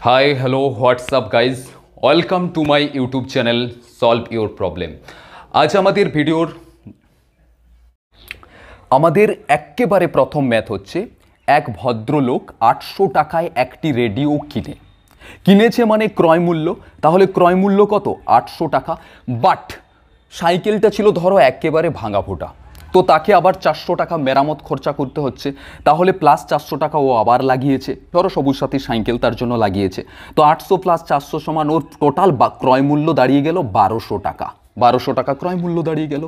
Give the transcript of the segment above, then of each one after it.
Hi hello WhatsApp guys, welcome to my YouTube channel solve your problem. আজ আমাদের একেবারে প্রথম ম্যাথ হচ্ছে, এক ভদ্রলোক 800 টাকায় একটি রেডিও কিনেছে মানে ক্রয় মূল্য। তাহলে ক্রয় মূল্য কত? 800 টাকা। বাট সাইকেলটা ছিল ধরো একেবারে ভাঙা ফোটা, তো তাকে আবার 400 টাকা মেরামত খরচা করতে হচ্ছে। তাহলে প্লাস 400 টাকা ও আবার লাগিয়েছে, ধরো সবুজ সাথী সাইকেল তার জন্য লাগিয়েছে। তো 800 প্লাস 400 সমান ওর টোটাল ক্রয় মূল্য দাঁড়িয়ে গেল 1200 টাকা। 1200 টাকা ক্রয় মূল্য দাঁড়িয়ে গেল।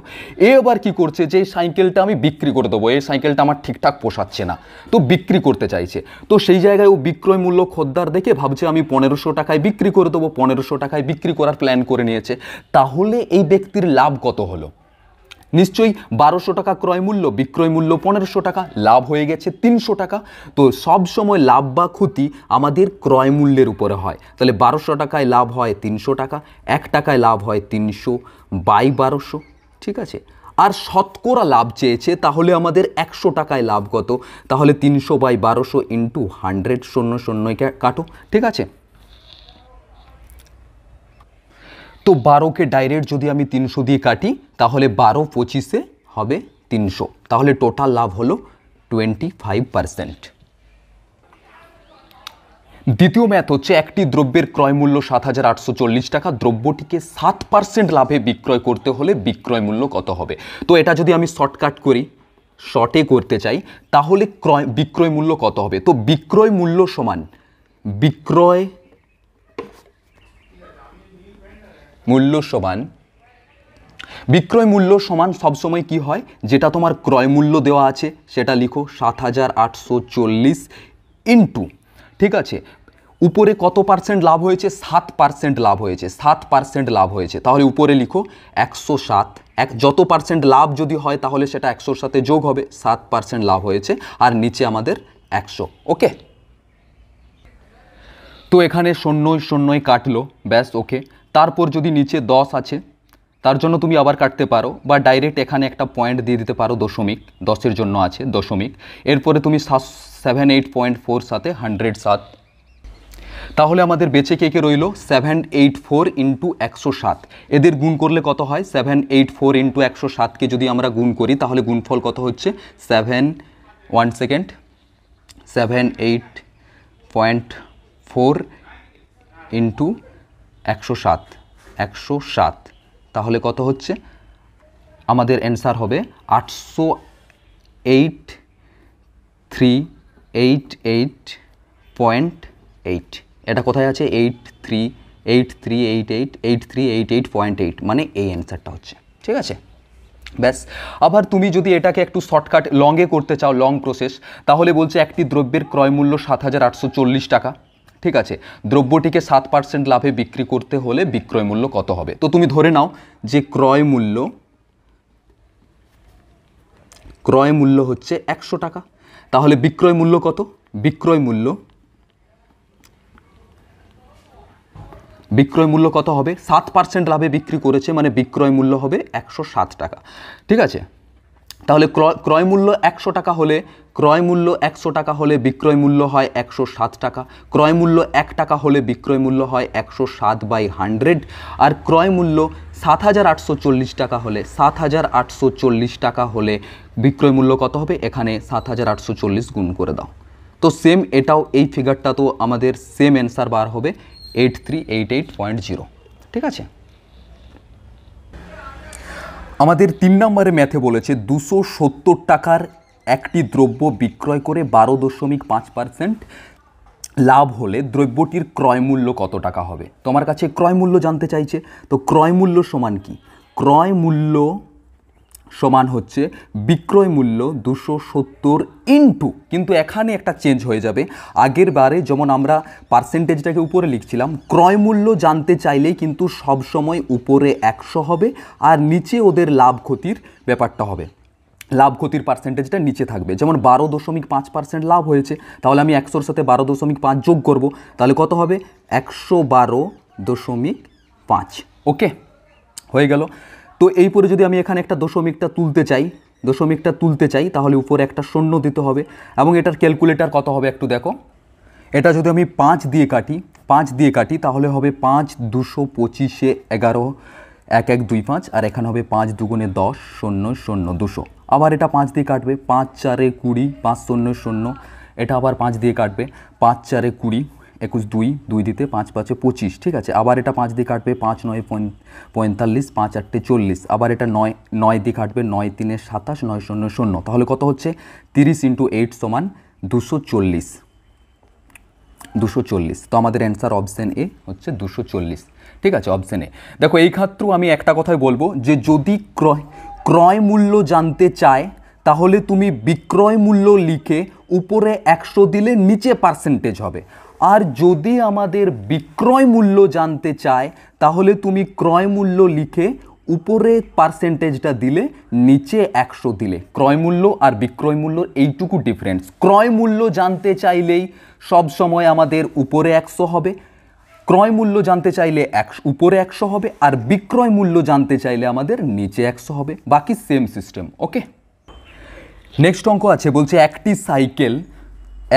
এবার কি করছে, যে সাইকেলটা আমি বিক্রি করে দেবো, এই সাইকেলটা আমার ঠিকঠাক পোষাচ্ছে না, তো বিক্রি করতে চাইছে। তো সেই জায়গায় ও বিক্রয় মূল্য খদ্দার দেখে ভাবছে আমি 1500 টাকায় বিক্রি করে দেবো, 1500 টাকায় বিক্রি করার প্ল্যান করে নিয়েছে। তাহলে এই ব্যক্তির লাভ কত হলো? নিশ্চয়ই 1200 টাকা ক্রয় মূল্য, বিক্রয় মূল্য 1500 টাকা, লাভ হয়ে গেছে 300 টাকা। তো সব সময় লাভ বা ক্ষতি আমাদের ক্রয় মূল্যের উপরে হয়। তাহলে 1200 টাকায় লাভ হয় 300 টাকা, 1 টাকায় লাভ হয় 300 বাই 1200, ঠিক আছে। আর শতকরা লাভ চেয়েছে, তাহলে আমাদের 100 টাকায় লাভ কত? তাহলে 300 বাই 1200 ইন্টু 100, 00 কাটো, ঠিক আছে। তো 12কে ডাইরেক্ট যদি আমি 300 দিয়ে কাটি, তাহলে 12 25-এ হবে 300, তাহলে টোটাল লাভ হলো 25%। দ্বিতীয় ম্যাথ হচ্ছে, একটি দ্রব্যের ক্রয় মূল্য 7840 টাকা, দ্রব্যটিকে 7% লাভে বিক্রয় করতে হলে বিক্রয় মূল্য কত হবে? তো এটা যদি আমি শর্টকাট করি, শর্টে করতে চাই, তাহলে বিক্রয় মূল্য কত হবে? তো বিক্রয় মূল্য সমান বিক্রয় মূল্য সমান সবসময় কি হয়, যেটা তোমার ক্রয় মূল্য দেওয়া আছে সেটা লিখো 7840 ইন্টু, ঠিক আছে, উপরে কত পার্সেন্ট লাভ হয়েছে? 7% লাভ হয়েছে, 7% লাভ হয়েছে। তাহলে উপরে লিখো 107, যত পার্সেন্ট লাভ যদি হয় তাহলে সেটা 100-র সাথে যোগ হবে, 7% লাভ হয়েছে, আর নিচে আমাদের 100। ওকে, তো এখানে 00 কাটলো, ব্যাস ওকে। তারপর যদি নিচে 10 আছে, তার জন্য তুমি আবার কাটতে পারো, বা ডাইরেক্ট এখানে একটা পয়েন্ট দিয়ে দিতে পারো, দশমিক, 10-এর জন্য আছে দশমিক। এরপরে তুমি 78.4 সাথে 107, তাহলে আমাদের বেঁচে কে রইল? 784 ইন্টু 107। এদের গুণ করলে কত হয়? 784 ইন্টু 107কে যদি আমরা গুণ করি, তাহলে গুণফল কত হচ্ছে? 78.4 ইন্টু 107, তাহলে কত হচ্ছে? আমাদের অ্যান্সার হবে 808,388.8। এটা কোথায় আছে? 8388.8, মানে এই অ্যান্সারটা হচ্ছে, ঠিক আছে। ব্যাস। আবার তুমি যদি এটাকে একটু শর্টকাট লংয়ে করতে চাও, লং প্রসেস, তাহলে বলছে একটি দ্রব্যের ক্রয় মূল্য 7840 টাকা, ঠিক আছে, দ্রব্যটিকে 7% লাভে বিক্রি করতে হলে বিক্রয় মূল্য কত হবে? তো তুমি ধরে নাও যে ক্রয় মূল্য হচ্ছে 100 টাকা, তাহলে বিক্রয় মূল্য কত? বিক্রয় মূল্য কত হবে? 7% লাভে বিক্রি করেছে, মানে বিক্রয় মূল্য হবে 107 টাকা, ঠিক আছে। তাহলে ক্রয় মূল্য 100 টাকা হলে, বিক্রয় মূল্য হয় 107 টাকা। ক্রয় মূল্য 1 টাকা হলে বিক্রয় মূল্য হয় 107 বাই 100। আর ক্রয় মূল্য 7840 টাকা হলে, 7840 টাকা হলে বিক্রয় মূল্য কত হবে? এখানে 7840 গুণ করে দাও। তো সেম এটাও, এই ফিগারটা তো আমাদের সেম অ্যান্সার বার হবে 8388.0, ঠিক আছে। আমাদের 3 নম্বরে ম্যাথে বলেছে 270 টাকার একটি দ্রব্য বিক্রয় করে 12.5% লাভ হলে দ্রব্যটির ক্রয় মূল্য কত টাকা হবে? তোমার কাছে ক্রয় মূল্য জানতে চাইছে। তো ক্রয় মূল্য সমান কি? ক্রয় মূল্য সমান হচ্ছে বিক্রয় মূল্য 270 ইন্টু, কিন্তু এখানে একটা চেঞ্জ হয়ে যাবে। আগের বারে যেমন আমরা পার্সেন্টেজটাকে উপরে লিখছিলাম, ক্রয় মূল্য জানতে চাইলেই কিন্তু সব সময় উপরে 100 হবে, আর নিচে ওদের লাভ ক্ষতির ব্যাপারটা হবে, লাভ ক্ষতির পার্সেন্টেজটা নিচে থাকবে। যেমন 12.5% লাভ হয়েছে, তাহলে আমি 100-র সাথে 12.5 যোগ করব, তাহলে কত হবে? 112.5। ওকে, হয়ে গেল। তো এই পরে যদি আমি এখানে একটা দশমিকটা তুলতে চাই, তাহলে উপরে একটা শূন্য দিতে হবে, এবং এটার ক্যালকুলেটর কত হবে একটু দেখো। এটা যদি আমি 5 দিয়ে কাটি তাহলে হবে 5 200 25 11 1 1 2 5 আর এখানে হবে 5 দুগুণে 10 0 0 200। আবার এটা 5 দিয়ে কাটবে, 5 4 20 5 0 0। এটা আবার 5 দিয়ে কাটবে, 5 4 20 21 2 2 দিতে 5 5 25, ঠিক আছে। আবার এটা 5 দিয়ে কাটবে, 5 9 45 5 8 40। আবার এটা 9 দিয়ে কাটবে, 9 3 27 9 0 0। তাহলে কত হচ্ছে 30 × 8 সমান 240। 240। তো আমাদের অ্যান্সার অপশান এ হচ্ছে 240, ঠিক আছে, অপশান এ। দেখো এই ক্ষেত্রেও আমি একটা কথাই বলবো যে যদি ক্রয় মূল্য জানতে চায় তাহলে তুমি বিক্রয় মূল্য লিখে উপরে 100 দিলে নিচে পার্সেন্টেজ হবে। আর যদি আমাদের বিক্রয় মূল্য জানতে চায় তাহলে তুমি ক্রয় মূল্য লিখে উপরে পার্সেন্টেজটা দিলে নিচে 100 দিলে। ক্রয় মূল্য আর বিক্রয় মূল্য এইটুকু ডিফারেন্স। ক্রয় মূল্য জানতে চাইলেই সব সময় আমাদের উপরে 100 হবে, ক্রয় মূল্য জানতে চাইলে উপরে 100 হবে, আর বিক্রয় মূল্য জানতে চাইলে আমাদের নিচে 100 হবে। বাকি সেম সিস্টেম, ওকে। নেক্সট অঙ্ক আছে, বলছে একটি সাইকেল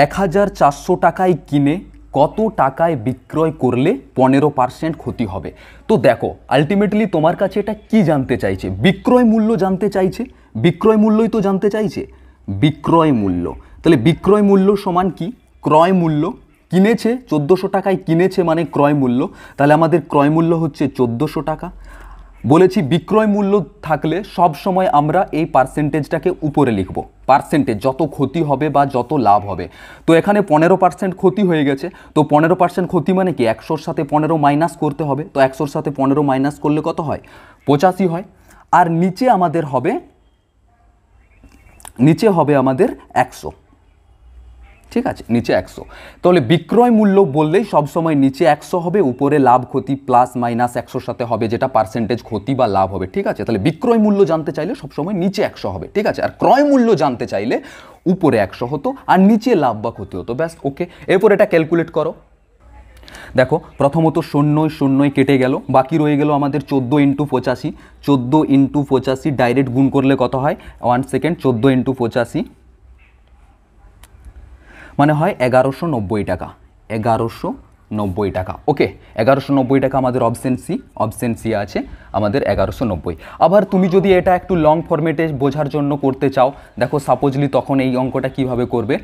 1400 টাকায় কিনে কত টাকায় বিক্রয় করলে 15% ক্ষতি হবে। তো দেখো আলটিমেটলি তোমার কাছে এটা কি জানতে চাইছে, বিক্রয় মূল্য জানতে চাইছে, বিক্রয় মূল্যই তো জানতে চাইছে, বিক্রয় মূল্য। তাহলে বিক্রয় মূল্য সমান কি, ক্রয় মূল্য। কিনেছে 1400 টাকায় কিনেছে মানে ক্রয় মূল্য, তাহলে আমাদের ক্রয় মূল্য হচ্ছে 1400 টাকা। বলেছি বিক্রয় মূল্য থাকলে সব সময় আমরা এই পার্সেন্টেজটাকে উপরে লিখব, পার্সেন্টেজ যত ক্ষতি হবে বা যত লাভ হবে। তো এখানে 15% ক্ষতি হয়ে গেছে, তো 15% ক্ষতি মানে কি 100-র সাথে 15 মাইনাস করতে হবে। তো 100-র সাথে 15 মাইনাস করলে কত হয়, 85 হয়। আর নিচে আমাদের হবে, নিচে হবে আমাদের 100, ঠিক আছে, নিচে 100। তাহলে বিক্রয় মূল্য বললেই সবসময় নিচে 100 হবে, উপরে লাভ ক্ষতি প্লাস মাইনাস 100-র সাথে হবে যেটা পার্সেন্টেজ ক্ষতি বা লাভ হবে, ঠিক আছে। তাহলে বিক্রয় মূল্য জানতে চাইলে সবসময় নিচে 100 হবে, ঠিক আছে। আর ক্রয় মূল্য জানতে চাইলে উপরে 100 হতো আর নিচে লাভ বা ক্ষতি হতো, ব্যাস, ওকে। এরপর এটা ক্যালকুলেট করো। দেখো প্রথমত 0 0 কেটে গেল, বাকি রয়ে গেল আমাদের 14 × 85। 14 × 85 ডাইরেক্ট গুণ করলে কত হয়, 1 সেকেন্ড, 14 × 85 মানে হয় 1190 টাকা, 1190 টাকা, ওকে। 1190 টাকা আমাদের অপশন সি আছে আমাদের 1190। আবার তুমি যদি এটা একটু লং ফরম্যাটে বোঝার জন্য করতে চাও, দেখো সাপোজলি তখন এই অঙ্কটা কিভাবে করবে।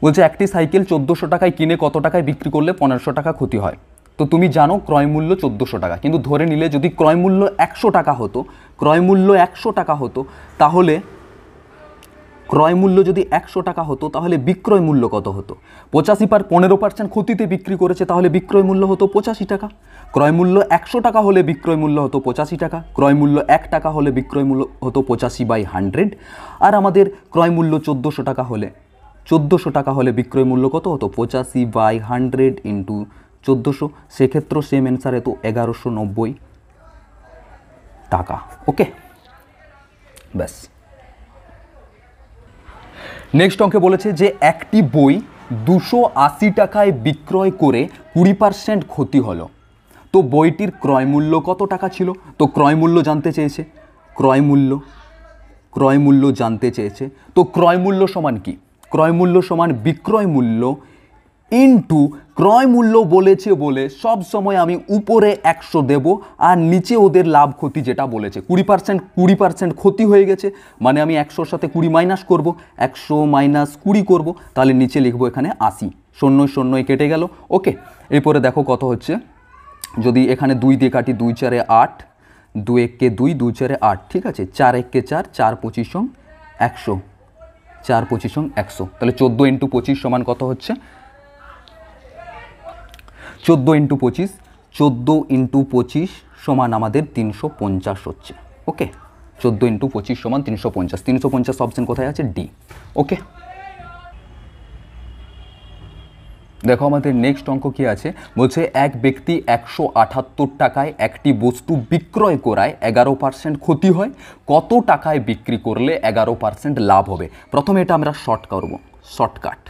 বলছে একটি সাইকেল 1400 টাকায় কিনে কত টাকায় বিক্রি করলে 1500 টাকা ক্ষতি হয়। তো তুমি জানো ক্রয় মূল্য 1400 টাকা, কিন্তু ধরে নিলে যদি ক্রয় মূল্য 100 টাকা হতো, ক্রয় মূল্য 100 টাকা হতো, তাহলে ক্রয় মূল্য যদি 100 টাকা হতো তাহলে বিক্রয় মূল্য কত হতো, 85% ক্ষতিতে বিক্রি করেছে তাহলে বিক্রয় মূল্য হতো 85 টাকা। ক্রয় মূল্য 100 টাকা হলে বিক্রয় মূল্য হতো 85 টাকা। ক্রয় মূল্য 1 টাকা হলে বিক্রয় মূল্য হতো 85/100। আর আমাদের ক্রয় মূল্য 1400 টাকা হলে, 1400 টাকা হলে বিক্রয় মূল্য কত হতো, 85/100 × 1400। সেক্ষেত্রে সেম অ্যান্সার হতো 1190 টাকা, ওকে, ব্যাস। নেক্সট অঙ্কে বলেছে যে একটি বই 280 টাকায় বিক্রয় করে 20% ক্ষতি হলো। তো বইটির ক্রয় মূল্য কত টাকা ছিল, তো ক্রয় মূল্য জানতে চেয়েছে, ক্রয় মূল্য জানতে চেয়েছে। তো ক্রয় মূল্য সমান কি, ক্রয় মূল্য সমান বিক্রয় মূল্য ইনটু ক্রয় মূল্য বলেছে বলে সব সময় আমি উপরে 100 দেব আর নিচে ওদের লাভ ক্ষতি যেটা বলেছে 20% ক্ষতি হয়ে গেছে মানে আমি 100-র সাথে 20 মাইনাস করব, 100 - 20 করব, তাহলে নিচে লিখবো এখানে 80। 0 0 কেটে গেল, ওকে। এরপরে দেখো কত হচ্ছে, যদি এখানে 2 দিয়ে কাটি, 2 4 8, 2 1 কে 2, 2 4 8, ঠিক আছে। 4 1 কে 4, 4 25 100, 4 25 100। তাহলে 14 × 25 সমান কত হচ্ছে, 14 × 25, 14 × 25 সমান আমাদের 350 হচ্ছে, ওকে। 14 × 25 সমান 350। 350 অপশন কোথায় আছে, ডি, ওকে। দেখো আমাদের নেক্সট অঙ্ক কি আছে, বলছে এক ব্যক্তি 178 টাকায় একটি বস্তু বিক্রয় করায় 11% ক্ষতি হয়, কত টাকায় বিক্রি করলে 11% লাভ হবে। প্রথমে এটা আমরা শর্টকাট।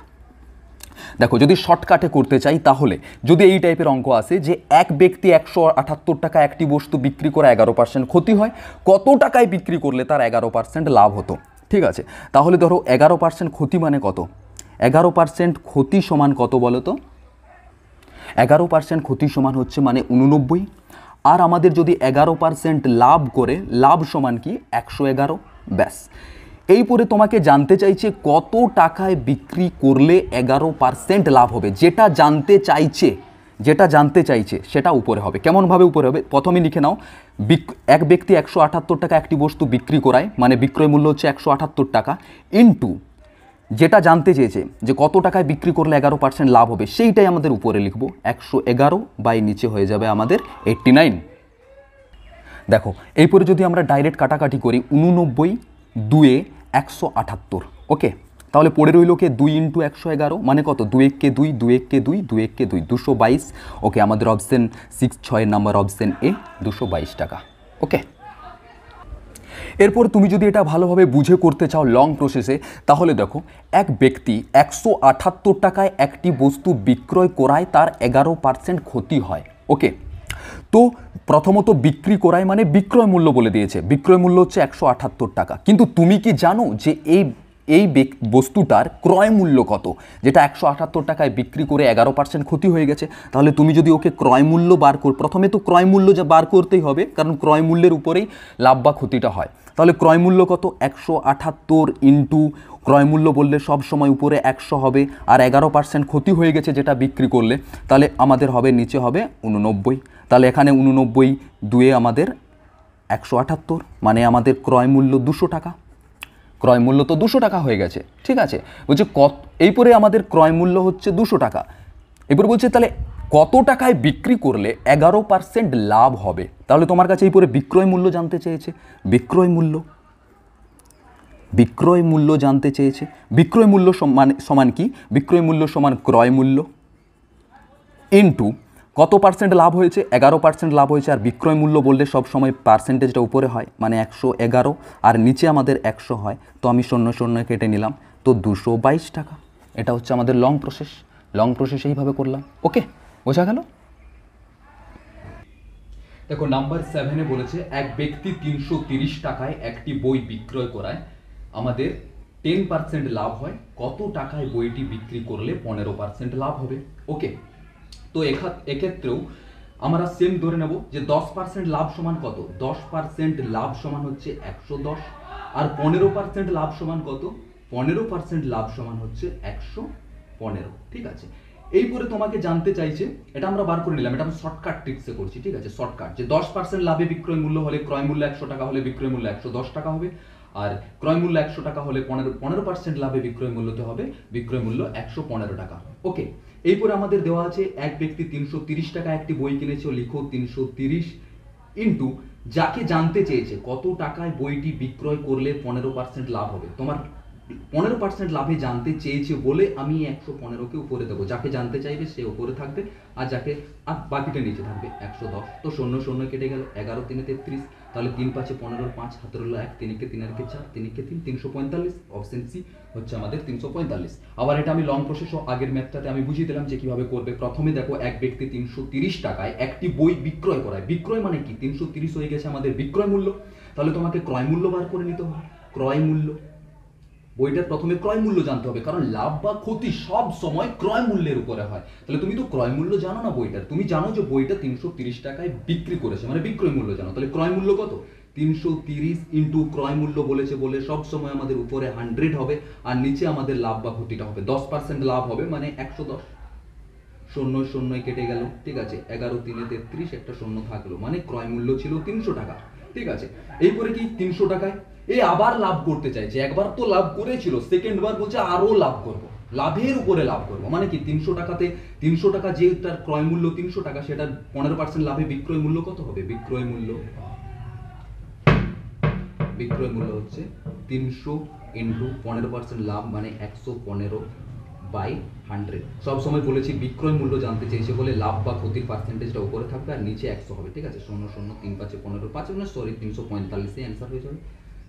দেখো যদি শর্টকাটে করতে চাই তাহলে যদি এই টাইপের অঙ্ক আসে যে এক ব্যক্তি 178 টাকা একটি বস্তু বিক্রি করে 11% ক্ষতি হয়, কত টাকায় বিক্রি করলে তার 11% লাভ হতো, ঠিক আছে। তাহলে ধরো 11% ক্ষতি মানে কত, 11% ক্ষতি সমান কত বলো তো? 11% ক্ষতি সমান হচ্ছে মানে 89। আর আমাদের যদি 11% লাভ করে, লাভ সমান কি 111। ব্যাস। এই পরে তোমাকে জানতে চাইছে কত টাকায় বিক্রি করলে 11% লাভ হবে। যেটা জানতে চাইছে সেটা উপরে হবে। কেমনভাবে উপরে হবে? প্রথমে লিখে নাও, এক ব্যক্তি 178 টাকা একটি বস্তু বিক্রি করায়, মানে বিক্রয় মূল্য হচ্ছে 178 টাকা, ইন্টু যেটা জানতে চেয়েছে যে কত টাকায় বিক্রি করলে 11% লাভ হবে, সেইটাই আমাদের উপরে লিখব। 111 বাই নিচে হয়ে যাবে আমাদের 89। দেখো এরপরে যদি আমরা ডাইরেক্ট কাটাকাটি করি, 89 2 178, ওকে। তাহলে পড়ে রইল কে 2 ইন্টু 111 মানে কত? 2 1 কে 2, 2 1 কে 2, 2 1 কে 2, 222। ওকে, আমাদের অপশন 6, 6 নাম্বার অপশন এ 222 টাকা। ওকে, এরপর তুমি যদি এটা ভালোভাবে বুঝে করতে চাও লং প্রসেসে, তাহলে দেখো এক ব্যক্তি 178 টাকায় একটি বস্তু বিক্রয় করায়, তার 11% ক্ষতি হয়। ওকে, তো প্রথমত বিক্রি করায় মানে বিক্রয় মূল্য বলে দিয়েছে, বিক্রয় মূল্য হচ্ছে 178 টাকা। কিন্তু তুমি কি জানো যে এই বস্তুটার ক্রয় মূল্য কত? যেটা 178 টাকায় বিক্রি করে 11% ক্ষতি হয়ে গেছে। তাহলে তুমি যদি ওকে ক্রয় মূল্য বার কর, প্রথমে তো ক্রয় মূল্য যা বার করতেই হবে, কারণ ক্রয় মূল্যের উপরেই লাভ বা ক্ষতিটা হয়। তাহলে ক্রয় মূল্য কত? 178 ইন্টু ক্রয় মূল্য বললে সব সময় উপরে 100 হবে, আর 11% ক্ষতি হয়ে গেছে যেটা বিক্রি করলে, তাহলে আমাদের হবে নিচে হবে 89। তাহলে এখানে 89 2 আমাদের 178, মানে আমাদের ক্রয় মূল্য 200 টাকা। ক্রয় মূল্য তো 200 টাকা হয়ে গেছে, ঠিক আছে। বলছে এই পরে আমাদের ক্রয় মূল্য হচ্ছে 200 টাকা। এরপর বলছে তাহলে কত টাকায় বিক্রি করলে 11% লাভ হবে। তাহলে তোমার কাছে এই পরে বিক্রয় মূল্য জানতে চেয়েছে, বিক্রয় মূল্য জানতে চেয়েছে। বিক্রয় মূল্য সমান কি? বিক্রয় মূল্য সমান ক্রয় মূল্য ইন্টু কত পার্সেন্ট লাভ হয়েছে? 11% লাভ হয়েছে। আর বিক্রয় মূল্য বললে সব সময় পার্সেন্টেজটা উপরে হয়, মানে 111, আর নিচে আমাদের 100 হয়। তো আমি 0 0 কেটে নিলাম, তো 222 টাকা। এটা হচ্ছে আমাদের লং প্রসেস এইভাবে করলাম। ওকে, বোঝা গেল? দেখো নাম্বার 7-এ বলেছে এক ব্যক্তি 330 টাকায় একটি বই বিক্রয় করায়, আমাদের 10% লাভ হয়। কত টাকায় বইটি বিক্রি করলে 15% লাভ হবে? ওকে, তো এক্ষেত্রেও আমরা সেম ধরে নেব যে 10% লাভ সমান কত? 10% লাভ সমান হচ্ছে 110, আর 15% লাভ সমান কত? 15% লাভ সমান হচ্ছে 115। ঠিক আছে, এই পরে তোমাকে জানতে চাইছে, এটা আমরা বার করে নিলাম, এটা আমরা শর্টকাট ট্রিক্সে করছি। ঠিক আছে, শর্টকাট, যে 10% লাভে বিক্রয় মূল্য হলে ক্রয় মূল্য 100 টাকা হলে বিক্রয় মূল্য 110 টাকা হবে, আর ক্রয় মূল্য 100 টাকা হলে 15% লাভে বিক্রয় মূল্যতে হবে বিক্রয় মূল্য 115 টাকা। ওকে, এরপরে আমাদের দেওয়া আছে এক ব্যক্তি 330 টাকা একটি বই কিনেছে, লিখো 330 ইন্টু যাকে জানতে চেয়েছে কত টাকায় বইটি বিক্রয় করলে 15% লাভ হবে। তোমার 15% লাভে জানতে চেয়েছে বলে আমি 115কে উপরে দেবো, যাকে জানতে চাইবে সে উপরে থাকবে, আর বাকিটা নিচে থাকবে 110। তো 0 0 কেটে গেল, 11 3 33, তাহলে 3 5 15, 5 হাতে রইল 1, 3 কে 3 আর কে 4, 3 কে 3, 345। অপশন সি হচ্ছে আমাদের 345। আবার এটা আমি লং প্রসেস আগের ম্যাথটাতে আমি বুঝিয়ে দিলাম যে কিভাবে করবে। প্রথমে দেখো এক ব্যক্তি 330 টাকায় একটি বই বিক্রয় করায়, বিক্রয় মানে কি? 330 হয়ে গেছে আমাদের বিক্রয় মূল্য, তাহলে তোমাকে ক্রয় মূল্য বার করে নিতে হবে। ক্রয় মূল্য, বইটার প্রথমে ক্রয় মূল্য জানতে হবে, কারণ লাভ বা ক্ষতি সব সময় ক্রয় মূল্যের উপরে হয়। তাহলে তুমি তো ক্রয় মূল্য জানো না বইটার, তুমি জানো যে বইটা 330 টাকায় বিক্রি করেছে, মানে বিক্রয় মূল্য জানো। তাহলে ক্রয় মূল্য কত? 330 ইন্টু ক্রয় মূল্য বলেছে বলে সব সময় আমাদের উপরে 100 হবে, আর নিচে আমাদের লাভ বা ক্ষতিটা হবে 10% লাভ হবে, মানে 110। 0 0 কেটে গেল, ঠিক আছে। 11 3 33, একটা 0 থাকলো, মানে ক্রয় মূল্য ছিল 300 টাকা। ঠিক আছে, এরপরে কি 300 টাকায় আবার লাভ করতে চাইছে। একবার তো লাভ করেছিল, সেকেন্ড বার বলছে আরো লাভ করব, লাভের উপরে লাভ করব। মানে কি 300 টাকাতে 300 টাকা যে তার ক্রয় মূল্য 300 টাকা, সেটা 15% লাভে বিক্রয় মূল্য কত হবে? বিক্রয় মূল্য হচ্ছে 300 ইন্টু 15% লাভ, মানে 115 বাই 100। সবসময় বলেছি বিক্রয় মূল্য জানতে চেয়েছে বলে লাভ বা ক্ষতির পার্সেন্টেজটা উপরে থাকবে আর নিচে 100 হবে। ঠিক আছে, 0 0 3 5 15, 5 মানে সরি 345 অ্যান্সার হয়ে যাবে।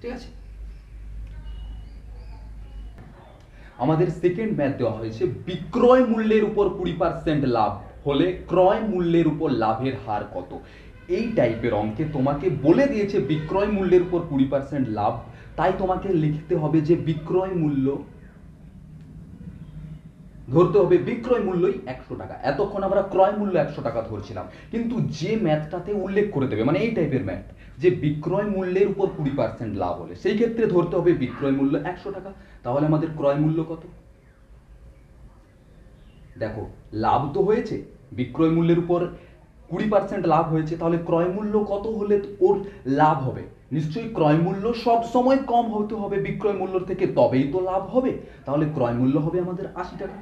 ঠিক আছে, আমাদের সেকেন্ড ম্যাথ দেওয়া হয়েছে বিক্রয় মূল্যের উপর 20% লাভ হলে ক্রয় মূল্যের উপর লাভের হার কত। এই টাইপের অঙ্কে তোমাকে বলে দিয়েছে বিক্রয় মূল্যের উপর 20% লাভ, তাই তোমাকে লিখতে হবে যে বিক্রয় মূল্য ধরতে হবে বিক্রয় মূল্যই 100 টাকা। এতক্ষণ আমরা ক্রয় মূল্য 100 টাকা ধরছিলাম, কিন্তু যে ম্যাথটাতে উল্লেখ করে দেবে মানে এই টাইপের ম্যাথ যে বিক্রয় মূল্যের উপর 20% লাভ হলে সেই ক্ষেত্রে ধরতে হবে বিক্রয় মূল্য 100 টাকা। তাহলে আমাদের ক্রয় মূল্য কত? দেখো লাভ তো হয়েছে, বিক্রয় মূল্যের উপর 20% লাভ হয়েছে, তাহলে ক্রয় মূল্য কত হলে ওর লাভ হবে? নিশ্চয়ই ক্রয় মূল্য সব সময় কম হতে হবে বিক্রয় মূল্যর থেকে, তবেই তো লাভ হবে। তাহলে ক্রয় মূল্য হবে আমাদের 80 টাকা।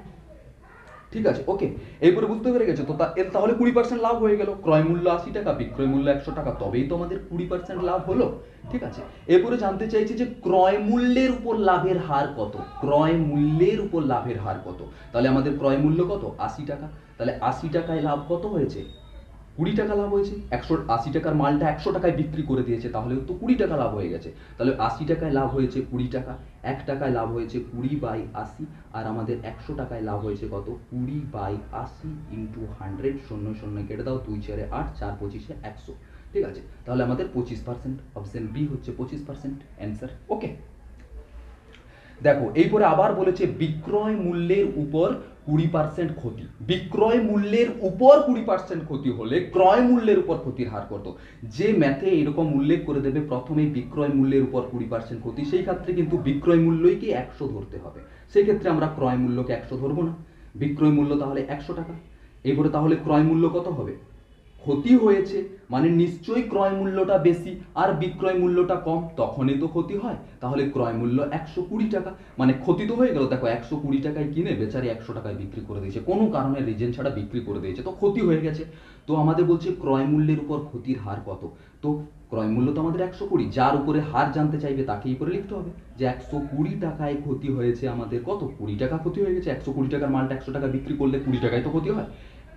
ঠিক আছে, ওকে, এরপরে বুঝতে পেরে গেছো তো? তাহলে 20% লাভ হয়ে গেল। ক্রয় মূল্য 80 টাকা, বিক্রয় মূল্য 100 টাকা, তবেই তো আমাদের 20% লাভ হলো। ঠিক আছে, এরপরে জানতে চাইছি যে ক্রয় মূল্যের উপর লাভের হার কত? ক্রয় মূল্যের উপর লাভের হার কত? তাহলে আমাদের ক্রয় মূল্য কত? 80 টাকা। তাহলে 80 টাকায় লাভ কত হয়েছে? 20 টাকা লাভ হয়েছে। 180 টাকার মালটা 100 টাকায় বিক্রি করে দিয়েছে, তাহলে তো 20 টাকা লাভ হয়ে গেছে। তাহলে 80 টাকায় লাভ হয়েছে 20 টাকা, 1 টাকায় লাভ হয়েছে 20/80, আর আমাদের 100 টাকায় লাভ হয়েছে কত? 20/80 ইন্টু 100, শূন্য শূন্য কেটে দাও, 2 4 8, 4 25 100। ঠিক আছে, তাহলে আমাদের 25%, অপশন বি হচ্ছে 25% অ্যান্সার। ওকে, দেখো এইপরে আবার বলেছে বিক্রয় মূল্যের উপর 20% ক্ষতি। বিক্রয় মূল্যের উপর 20% ক্ষতি হলে ক্রয় মূল্যের উপর ক্ষতির হার কত? যে ম্যাথে এরকম উল্লেখ করে দেবে প্রথমেই বিক্রয় মূল্যের উপর 20% ক্ষতি, সেই ক্ষেত্রে কিন্তু বিক্রয় মূল্যই কি 100 ধরতে হবে। সেই ক্ষেত্রে আমরা ক্রয় মূল্যকে 100 ধরবো না, বিক্রয় মূল্য তাহলে 100 টাকা। এরপরে তাহলে ক্রয় মূল্য কত হবে? ক্ষতি হয়েছে মানে নিশ্চয়ই ক্রয় মূল্যটা বেশি আর বিক্রয় মূল্যটা কম, তখনই তো ক্ষতি হয়। তাহলে ক্রয় মূল্য 120 টাকা, মানে ক্ষতি তো হয়ে গেল। দেখো 120 টাকায় কিনে বেচারি 100 টাকায় বিক্রি করে দিয়েছে, কোনো কারণে রিজন ছাড়া বিক্রি করে দিয়েছে, তো ক্ষতি হয়ে গেছে। তো আমাদের বলছে ক্রয় মূল্যের উপর ক্ষতির হার কত। তো ক্রয় মূল্য তো আমাদের 120, যার উপরে হার জানতে চাইবে তাকেই উপরে লিখতে হবে যে 120 টাকায় ক্ষতি হয়েছে আমাদের কত? 20 টাকা ক্ষতি হয়ে গেছে। 120 টাকার মালটা 100 টাকা বিক্রি করলে 20 টাকায় তো ক্ষতি হয়।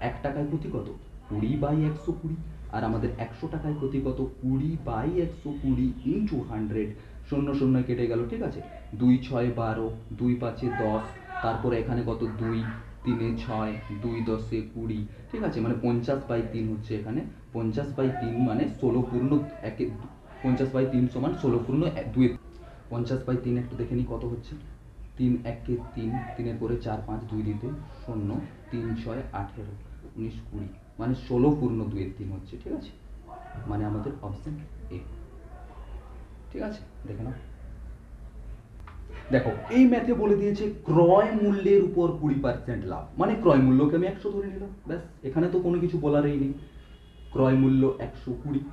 1 টাকায় ক্ষতি কত? 20/120, আর আমাদের 100 টাকায় ক্ষতি কত? 20/120 ইন্টু 100, শূন্য শূন্য কেটে গেল। ঠিক আছে, 2 6 12, 2 5 10, তারপরে এখানে কত? 2 3 6, 2 10 20। ঠিক আছে, মানে 50/3 হচ্ছে এখানে। 50/3 মানে 16 পূর্ণ একে, 50/3 সমান 16 পূর্ণ 2। 50/3 একটু দেখে নিই কত হচ্ছে। 3 1 3, 3 পরে 4 5, 2 দিতে 0, 3 6 18, 19 20, মানে 16 পূর্ণ 2/3 হচ্ছে। ঠিক আছে, মানে আমাদের অপশন এ। ঠিক আছে, দেখে নাও। দেখো এই ম্যাথে বলে দিয়েছে ক্রয় মূল্যের উপর 20% লাভ, মানে ক্রয় মূল্যকে আমি 100 ধরে নিলাম, ব্যাস। এখানে তো কোনো কিছু বলারই নেই। ক্রয় মূল্য 120,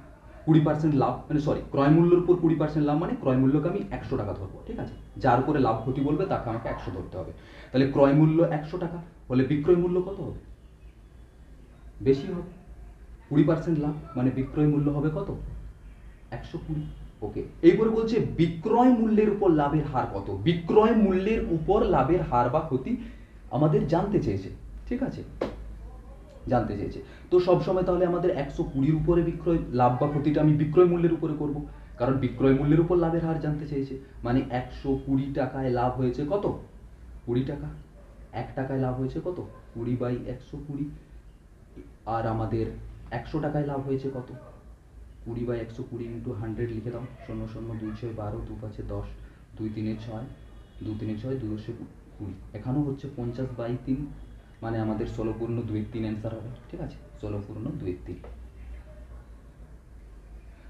20% লাভ, মানে সরি, ক্রয় মূল্যের উপর 20% লাভ মানে ক্রয় মূল্যকে আমি 100 টাকা ধরবো। ঠিক আছে, যার উপরে লাভ ক্ষতি বলবে তাকে আমাকে 100 ধরতে হবে। তাহলে ক্রয় মূল্য 100 টাকা হলে বিক্রয় মূল্য কত হবে? বেশি হবে। 20% লাভ মানে বিক্রয় মূল্য হবে কত? 120। ওকে, এইপরে বলছে বিক্রয় মূল্যের উপর লাভের হার কত। বিক্রয় মূল্যের উপর লাভের হার বা ক্ষতি আমাদের জানতে চেয়েছে। ঠিক আছে, জানতে চেয়েছে। তো সবসময় তাহলে আমাদের 120-র উপরে বিক্রয় লাভ বা ক্ষতিটা আমি বিক্রয় মূল্যের উপরে করব, কারণ বিক্রয় মূল্যের উপর লাভের হার জানতে চেয়েছে। মানে 120 টাকায় লাভ হয়েছে কত? 20 টাকা। 1 টাকায় লাভ হয়েছে কত? 20/120, আর আমাদের 100 টাকায় লাভ হয়েছে কত? 20/120 ইন্টু 100 লিখে দাও, শূন্য শূন্য 2 6 12, 2 5 10, 2 3 6, 2 3 6, 2 10 20, এখানেও হচ্ছে 50/3, মানে আমাদের 16 পূর্ণ 2/3 অ্যান্সার হবে। ঠিক আছে, 16 পূর্ণ 2/3।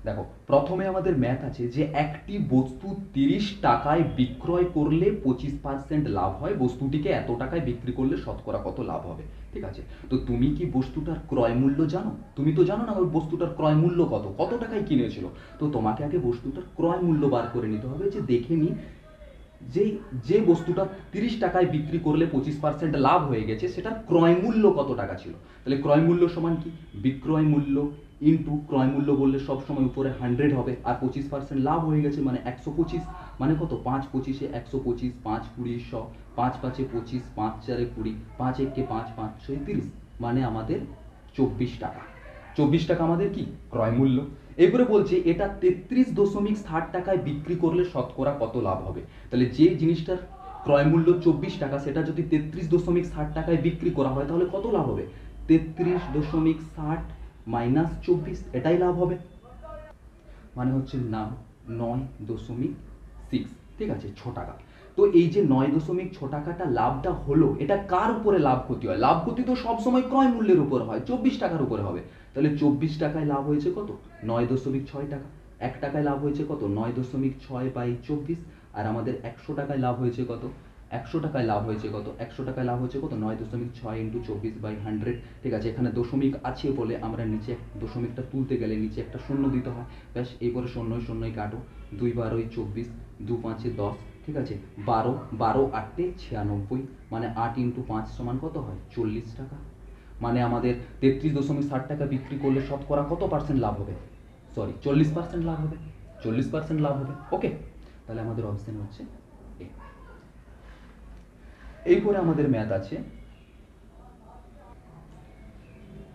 দেখো প্রথমে আমাদের ম্যাথ আছে যে একটি বস্তু 30 টাকায় বিক্রয় করলে 25% লাভ হয়, বস্তুটিকে এত টাকায় বিক্রি করলে শতকরা কত লাভ হবে। ঠিক আছে, তো তুমি কি বস্তুটার ক্রয় মূল্য জানো? তুমি তো জানো না ওই বস্তুটার ক্রয় মূল্য কত, কত টাকায় কিনেছিল। তো তোমাকে আগে বস্তুটার ক্রয় মূল্য বার করে নিতে হবে, যে দেখে নি যে বস্তুটা 30 টাকায় বিক্রি করলে 25% লাভ হয়ে গেছে সেটার ক্রয় মূল্য কত টাকা ছিল। তাহলে ক্রয় মূল্য সমান কি? বিক্রয় মূল্য ইন্টু ক্রয় মূল্য বললে সবসময় উপরে 100 হবে, আর 25% লাভ হয়ে গেছে মানে 125, মানে কত? 5 25 125, 5 20 100, 5 5 25, 5 4 20, 5 1 5, 5 6 30, মানে আমাদের 24 টাকা। 24 টাকা আমাদের কি ক্রয় মূল্য। এরপরে বলছে এটা 33.60 টাকায় বিক্রি করলে শতকরা কত লাভ হবে। তাহলে যে জিনিসটার ক্রয় মূল্য 24 টাকা সেটা যদি 33.60 টাকায় বিক্রি করা হয় তাহলে কত লাভ হবে? 33.60 মাইনাস 24, এটাই লাভ হবে, মানে হচ্ছে না 9.6। ঠিক আছে, 6 টাকা। তো এই যে 9.6 টাকাটা লাভটা হলো, এটা কার উপরে লাভ ক্ষতি হয়? লাভ ক্ষতি তো সবসময় ক্রয় মূল্যের উপর হয়, 24 টাকার উপরে হবে। তাহলে 24 টাকায় লাভ হয়েছে কত? 9.6 টাকা। 1 টাকায় লাভ হয়েছে কত? 9.6/24। আর আমাদের 100 টাকায় লাভ হয়েছে কত? 100 টাকায় লাভ হয়েছে কত? 100 টাকায় লাভ হয়েছে কত? 9.6 × 24/100। ঠিক আছে, এখানে দশমিক আছে বলে আমরা নিচে দশমিকটা তুলতে গেলে নিচে একটা শূন্য দিতে হয়। ব্যাস, এই করে শূন্যই শূন্যই কাটো। 2 12 24, 2 5 10। ঠিক আছে, 12 12 8 96, মানে 8 × 5 সমান কত হয়? 40 টাকা। মানে আমাদের 33.60 টাকা বিক্রি করলে শতকরা কত পার্সেন্ট লাভ হবে? সরি, 40% লাভ হবে। 40% লাভ হবে। ওকে, তাহলে আমাদের অপশন হচ্ছে এ। এরপরে আমাদের ম্যাথ আছে,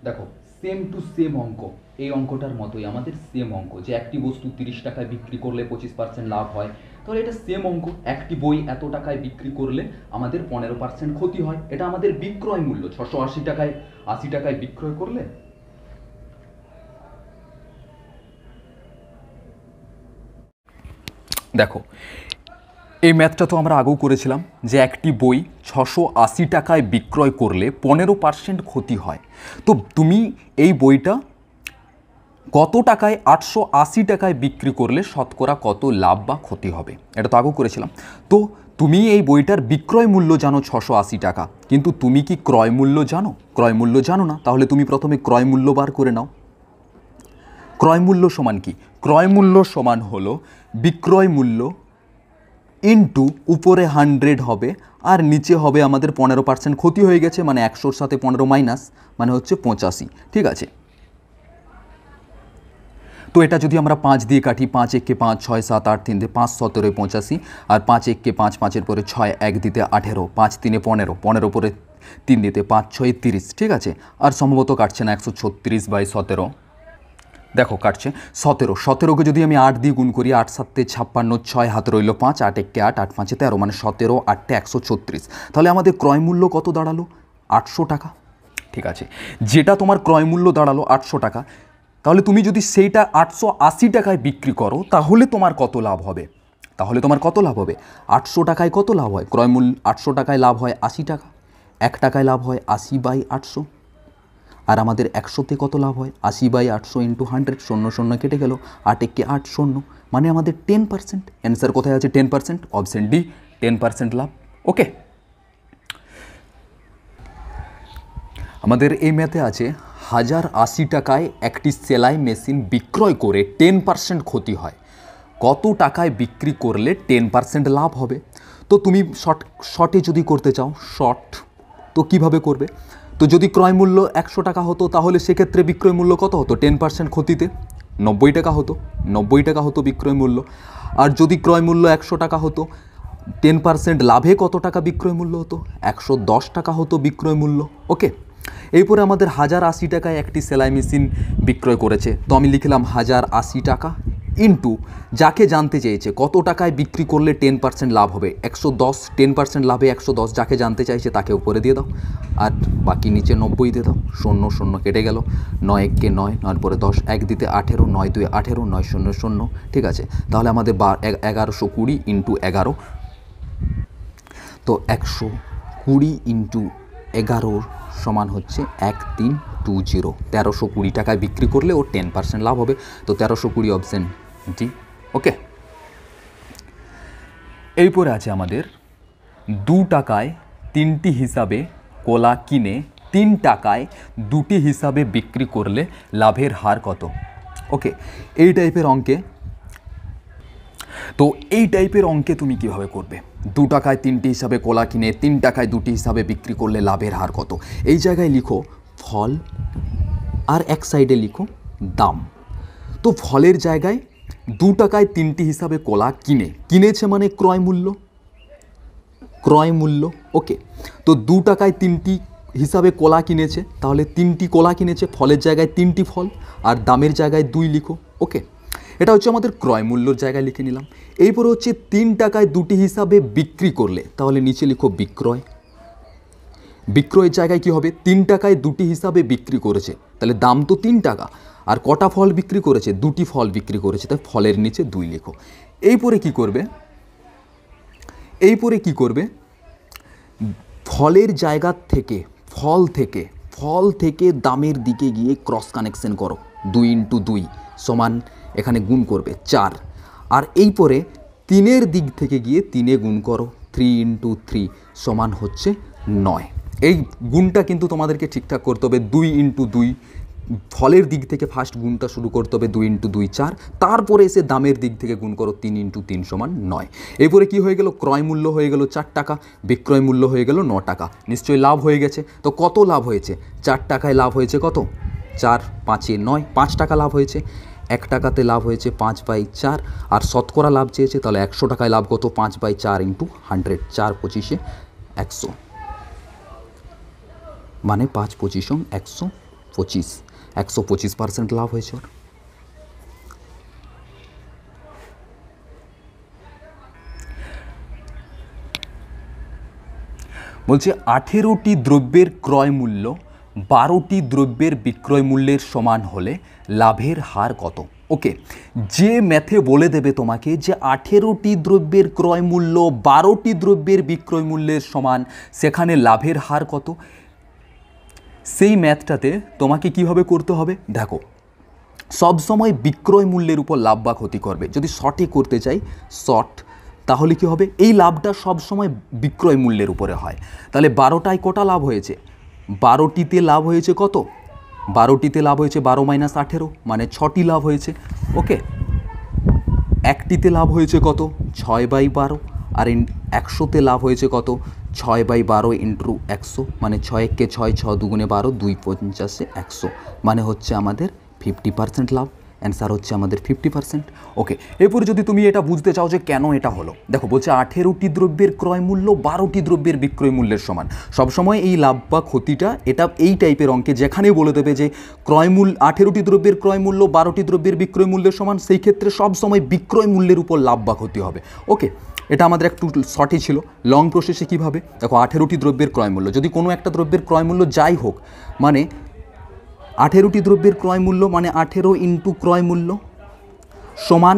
দেখো সেম টু সেম অঙ্ক, এই অঙ্কটার মতোই আমাদের সেম অঙ্ক, যে একটি বস্তু 30 টাকায় বিক্রি করলে 25% লাভ হয়। তাহলে এটা সেম অঙ্ক, একটি বই এত টাকায় বিক্রি করলে আমাদের 15% ক্ষতি হয়। এটা আমাদের বিক্রয় মূল্য, 680 টাকায় 80 টাকায় বিক্রয় করলে দেখো এই ম্যাথটা তো আমরা আগেও করেছিলাম, যে একটি বই 680 টাকায় বিক্রয় করলে 15% ক্ষতি হয়। তো তুমি এই বইটা কত টাকায় 880 টাকায় বিক্রি করলে শতকরা কত লাভ বা ক্ষতি হবে, এটা তো আগেও করেছিলাম। তো তুমি এই বইটার বিক্রয় মূল্য জানো 680 টাকা, কিন্তু তুমি কি ক্রয় মূল্য জানো? ক্রয় মূল্য জানো না। তাহলে তুমি প্রথমে ক্রয় মূল্য বার করে নাও। ক্রয় মূল্য সমান কি? ক্রয় মূল্য সমান হলো বিক্রয় মূল্য ইন্টু উপরে 100 হবে আর নিচে হবে আমাদের 15% ক্ষতি হয়ে গেছে, মানে 100-র সাথে 15 মাইনাস, মানে হচ্ছে 85। ঠিক আছে, তো এটা যদি আমরা 5 দিয়ে কাটি, 5 1 5, 6 7 8 3 দিয়ে 5 17 85, আর 5 1 5, 5-এর পরে 6, 1 দিতে 18, 5 3 15, 15 পরে 3 দিতে 5 6 30। ঠিক আছে, আর সম্ভবত কাটছে না, 136/17। দেখো কাটছে 17। 17কে যদি আমি 8 দিয়ে গুণ করি, 8 7 56, 6 হাতে রইল 5, 8 1 8, 8 5 13, মানে 17 8 136। তাহলে আমাদের ক্রয় মূল্য কত দাঁড়ালো? 800 টাকা। ঠিক আছে, যেটা তোমার ক্রয় মূল্য দাঁড়ালো 800 টাকা, তাহলে তুমি যদি সেইটা 880 টাকায় বিক্রি করো তাহলে তোমার কত লাভ হবে? তাহলে তোমার কত লাভ হবে? 800 টাকায় কত লাভ হয়? ক্রয় মূল্য 800 টাকায় লাভ হয় 80 টাকা। 1 টাকায় লাভ হয় 80/800। আর আমাদের 100-তে কত লাভ হয়? 80/800 × 100, 0 0 কেটে গেল, 8 1 8 0, মানে আমাদের 10%। অ্যান্সার কোথায় আছে? 10%, অপশন ডি, 10% লাভ। ওকে, আমাদের এই ম্যাথে আছে 1080 টাকায় একটি সেলাই মেশিন বিক্রয় করে 10% ক্ষতি হয়, কত টাকায় বিক্রি করলে 10% লাভ হবে? তো তুমি শর্টে যদি করতে চাও, শর্ট তো কিভাবে করবে? তো যদি ক্রয় মূল্য 100 টাকা হতো তাহলে সেক্ষেত্রে বিক্রয় মূল্য কত হতো? 10% ক্ষতিতে 90 টাকা হতো। 90 টাকা হতো বিক্রয় মূল্য। আর যদি ক্রয় মূল্য 100 টাকা হতো, 10% লাভে কত টাকা বিক্রয় মূল্য হতো? 110 টাকা হতো বিক্রয় মূল্য। ওকে, এরপরে আমাদের 1080 টাকায় একটি সেলাই মেশিন বিক্রয় করেছে, তো আমি লিখলাম 1080 টাকা ইন্টু যাকে জানতে চেয়েছে কত টাকায় বিক্রি করলে 10% লাভ হবে, 110। 10% লাভে 110, যাকে জানতে চাইছে তাকে উপরে দিয়ে দাও, আর বাকি নিচে 90 দিয়ে দাও। 0 0 কেটে গেল, 9 1 9, 9 পরে 10, 1 দিতে 18, 9 2 18, 9 0 0। ঠিক আছে, তাহলে আমাদের 1120 × 11, তো 120 × 11 সমান হচ্ছে 1320। 1320 টাকায় বিক্রি করলে ও 10% লাভ হবে, তো 1320 অপশন ডি। ওকে, এরপরে আছে আমাদের 2 টাকায় 3টি হিসাবে কলা কিনে 3 টাকায় 2টি হিসাবে বিক্রি করলে লাভের হার কত? ওকে, এই টাইপের অঙ্কে, তো এই টাইপের অঙ্কে তুমি কিভাবে করবে? 2 টাকায় 3টি হিসাবে কলা কিনে 3 টাকায় 2টি হিসাবে বিক্রি করলে লাভের হার কত? এই জায়গায় লিখো ফল আর এক সাইডে লিখো দাম। তো ফলের জায়গায় 2 টাকায় 3টি হিসাবে কলা কিনেছে, মানে ক্রয় মূল্য। ক্রয় মূল্য। ওকে, তো 2 টাকায় 3টি হিসাবে কলা কিনেছে, তাহলে 3টি কলা কিনেছে, ফলের জায়গায় 3টি ফল, আর দামের জায়গায় 2 লিখো। ওকে, এটা হচ্ছে আমাদের ক্রয় মূল্যর জায়গায় লিখে নিলাম। এরপরে হচ্ছে 3 টাকায় 2টি হিসাবে বিক্রি করলে, তাহলে নিচে লিখো বিক্রয়। বিক্রয়ের জায়গায় কি হবে? 3 টাকায় 2টি হিসাবে বিক্রি করেছে, তাহলে দাম তো 3 টাকা, আর কটা ফল বিক্রি করেছে? 2টি ফল বিক্রি করেছে, তাই ফলের নিচে 2 লিখো। এরপরে কি করবে? এই পরে কি করবে, ফলের জায়গা থেকে ফল থেকে দামের দিকে গিয়ে ক্রস কানেকশন করো, 2 ইন্টু 2 সমান এখানে গুণ করবে 4, আর এই পরে 3-এর দিক থেকে গিয়ে 3-এ গুণ করো, 3 ইন্টু 3 সমান হচ্ছে 9। এই গুণটা কিন্তু তোমাদেরকে ঠিকঠাক করতে হবে, 2 ইন্টু 2, ফলের দিক থেকে ফার্স্ট গুণটা শুরু করতে হবে, 2 ইন্টু 2 4, তারপরে এসে দামের দিক থেকে গুণ করো, 3 ইন্টু 3 সমান 9। এরপরে কি হয়ে গেল, ক্রয় মূল্য হয়ে গেল 4 টাকা, বিক্রয় মূল্য হয়ে গেল 9 টাকা। নিশ্চয়ই লাভ হয়ে গেছে। তো কত লাভ হয়েছে, 4 টাকায় লাভ হয়েছে কত, 4 5 9, 5 টাকা লাভ হয়েছে। 1 টাকাতে লাভ হয়েছে 5/4, আর শতকরা লাভ চেয়েছে, তাহলে 100 টাকায় লাভ কত, 5/4 ইন্টু 100, 4 25 100, মানে 5 25 125, 125% লাভ হয়েছে ওর। বলছে 18টি দ্রব্যের ক্রয় মূল্য 12টি দ্রব্যের বিক্রয় মূল্যের সমান হলে লাভের হার কত। ওকে, যে ম্যাথে বলে দেবে তোমাকে যে 18টি দ্রব্যের ক্রয় মূল্য 12টি দ্রব্যের বিক্রয় মূল্যের সমান, সেখানে লাভের হার কত, সেই ম্যাথটাতে তোমাকে কিভাবে করতে হবে দেখো, সবসময় বিক্রয় মূল্যের উপর লাভ বা ক্ষতি করবে। যদি শর্টে করতে চাই শর্ট, তাহলে কি হবে, এই লাভটা সবসময় বিক্রয় মূল্যের উপরে হয়। তাহলে 12টায় কটা লাভ হয়েছে, 12টিতে লাভ হয়েছে কত, 12টিতে লাভ হয়েছে 12 - 18, মানে 6টি লাভ হয়েছে। ওকে, একটিতে লাভ হয়েছে কত, 6/12, আর 100তে লাভ হয়েছে কত, 6/12 ইন্টু 100, মানে 6 × 6 6 2 × 12 2 50 100, মানে হচ্ছে আমাদের 50% লাভ। অ্যান্সার হচ্ছে আমাদের 50%। ওকে, এরপরে যদি তুমি এটা বুঝতে চাও যে কেন এটা হলো, দেখো বলছে 18টি দ্রব্যের ক্রয় মূল্য 12টি দ্রব্যের বিক্রয় মূল্যের সমান। সবসময় এই লাভ বা ক্ষতিটা এটা এই টাইপের অঙ্কে যেখানে বলে দেবে যে ক্রয় মূল্য 18টি দ্রব্যের ক্রয় মূল্য 12টি দ্রব্যের বিক্রয় মূল্যের সমান, সেই ক্ষেত্রে সবসময় বিক্রয় মূল্যের উপর লাভ বা ক্ষতি হবে। ওকে, এটা আমাদের একটু শর্টই ছিল। লং প্রসেসে কীভাবে, দেখো 18টি দ্রব্যের ক্রয় মূল্য, যদি কোনো একটা দ্রব্যের ক্রয় মূল্য যাই হোক, মানে 18টি দ্রব্যের ক্রয় মূল্য মানে 18 ইন্টু ক্রয় মূল্য সমান,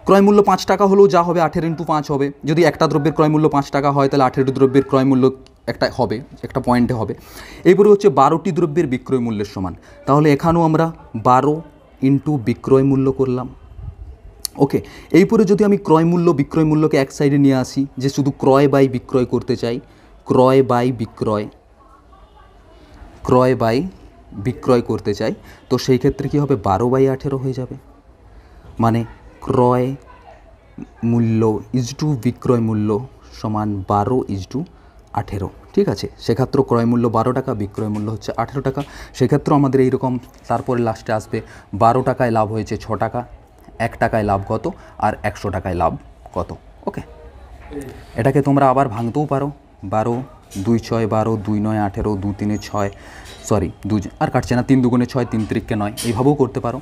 ক্রয় মূল্য 5 টাকা হলেও যা হবে 18 ইন্টু 5 হবে। যদি একটা দ্রব্যের ক্রয় মূল্য 5 টাকা হয়, তাহলে 18টি দ্রব্যের ক্রয় মূল্য একটা হবে, একটা পয়েন্টে হবে। এরপরে হচ্ছে 12টি দ্রব্যের বিক্রয় মূল্যের সমান, তাহলে এখানেও আমরা 12 ইন্টু বিক্রয় মূল্য করলাম। ওকে, এইপরে যদি আমি ক্রয় মূল্য বিক্রয় মূল্যকে এক সাইডে নিয়ে আসি, যে শুধু ক্রয় বাই বিক্রয় করতে চাই, ক্রয় বাই বিক্রয় করতে চাই, তো সেই ক্ষেত্রে কী হবে, 12/18 হয়ে যাবে, মানে ক্রয় মূল্য ইজটু বিক্রয় মূল্য সমান 12/18। ঠিক আছে, সেক্ষেত্রে ক্রয় মূল্য 12 টাকা, বিক্রয় মূল্য হচ্ছে 18 টাকা। সেক্ষেত্রে আমাদের এইরকম, তারপরে লাস্টে আসবে 12 টাকায় লাভ হয়েছে 6 টাকা, 1 টাকায় লাভ কত, আর 100 টাকায় লাভ কত। ওকে, এটাকে তোমরা আবার ভাঙতেও পারো, 12 2 6 12 2 9 18 2 3 6, সরি 2 আর কাটছে না, 3 2 6 3 3 9, এইভাবেও করতে পারো।